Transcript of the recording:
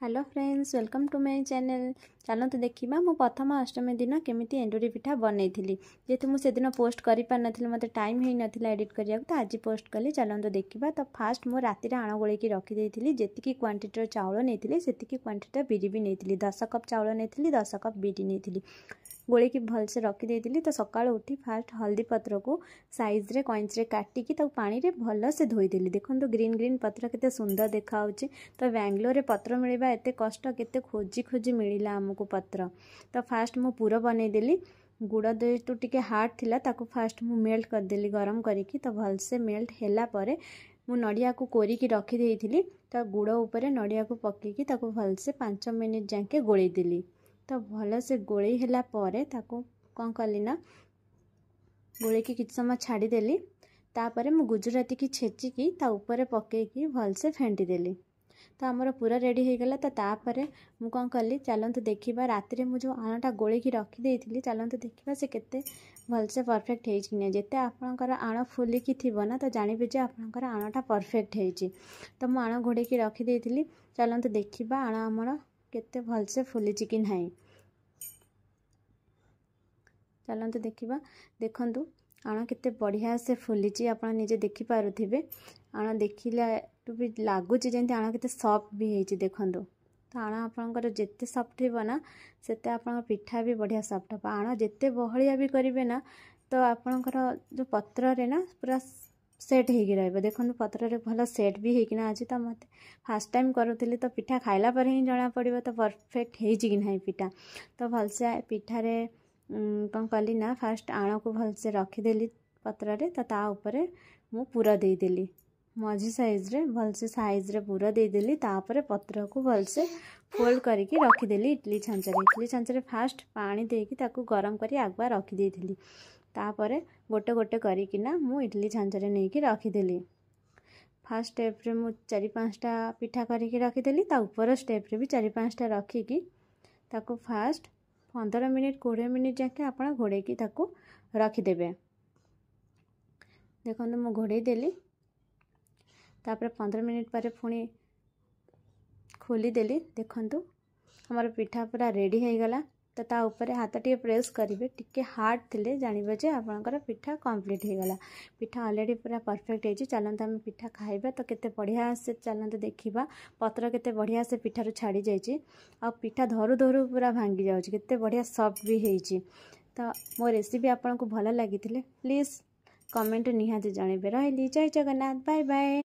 Hello friends, welcome to my channel. चलते देखा मु प्रथम अष्टमी दिन केमिति एंडुरी पिठा बनई जेहेतु मुझे दिन पोस्ट कर पार नी मत टाइम ही नाला एडिट करा तो आज पोस्ट कली। चलते देखा। तो फास्ट मु राति आण गोल रखी जी क्वांटिटर चाउल नहीं से क्वांटिटर बिरी भी नहीं 10 कप चाउल नहीं 10 कप बिरी नहीं गोली भलसे रखी तो सकाल उठी फास्ट हल्दी पत्र को साइज रे कैंची काटिकी पानी रे भल से धोईदेली। देखो ग्रीन ग्रीन पत्र केते सुंदर देखा। तो बेंगलोर पत्र मिलवा एत कष्ट केते खोजी खोजी मिलला आमको पत्र। तो फास्ट मु पूरा बनईदेली। गुड़ जेहेतु टिके हार्ड थिला ताको फास्ट मु मेल्ट करदेली गरम करिकी। तो भलसे मेल्ट हैला परे मु नड़िया को कोरिकी रखी देइथिली। तो गुड़ ऊपर नड़िया को पकेकी ताको भलसे 5 मिनिट जाके गोळेई देली। तो भल से गोळेई हैला परे ताको कौन कली ना गोळे की किछ समय छाड़ीदेली। तापर मु गुजराती की छेचिकी ता ऊपर पकेकी भलसे फेंटी देली। तो आमर पूरा रेडी हो गला। तो तापर मु कौन कली चलते देखा राति में जो आणाटा गोळे की रखी देइथिली चलते देखा से केते भलसे परफेक्ट है कि नहीं। जिते आपणकर आण फुलिकी थी ना तो जानवे जे आपणकर आणाटा परफेक्ट है। तो मु आण घोड़े की रखी देइथिली। चलते देखा आण आमर केते भलसे फुलिची कि नहीं। चलते देखा देखंतु आण केते बढ़िया से फुलिची आप निजे देखि पारुथिबे। आण देखिला भी लगुच जमी आण केते सॉफ्ट भी है। देखंतु तो आण आपणकर जेते सॉफ्ट हो ना सेते आपन पिठा भी बढ़िया सॉफ्ट हो। आण जेते बहलिया भी करेंगे ना तो आपणकर जो पत्र रे ना पूरा सेट हो रहा। देखो पत्र रे भल सेट भी होना अच्छे। तो मत फास्ट टाइम करूली तो पिठा खाइला पर ही जना पड़ो तो परफेक्ट है कि नहीं पिठा। तो भलसे पिठार कौन कली ना फास्ट आण को भलसे रखीदेली पत्र रे। तो ता ऊपर मु पूरा देदेली मझी साइज रे भलसे साइज रे पूरा देदेली। तापर पत्र को भलसे फोल्ड करके रखीदेली इडली छांचरे फास्ट पानी देकी ताकू गरम करी आगुआ रखी देइथिली। तापर गोटे गोटे करिकिना मु इडली छांचरे नेकी रखीदेली। फास्ट स्टेप रे मु 4-5टा पिठा करके रखीदेली। ता ऊपर स्टेप रे भी 4-5टा रखिकी ताकू फास्ट 15 मिनिट 20 मिनिट जाके आपण घोड़ेकी ताकू रखीदेबे। देखो मु घोड़े देली। तापर 15 मिनिट पर पुणी खोलीदेली। देखंतु हमार पिठा पूरा रेडी हो गला। तो ता ऊपर हाथ टे प्रेस करेंगे टिके हार्ड थिले जानवे जे आपनकर पिठा कंप्लीट हो गला। पिठा ऑलरेडी पूरा परफेक्ट है। चलते आम पिठा खाइबा तो केते बढ़िया से चलते देखा पत्र केते बढ़िया से पिठार छाड़ी जाइए। आ पिठा धरू धरू पूरा भांगी जाउछि केते बढ़िया सॉफ्ट भी है। तो मो रेसिपी आपन को भल लगी प्लीज कमेंट निहाती जनइबे। रही जय जगन्नाथ, बाय बाय।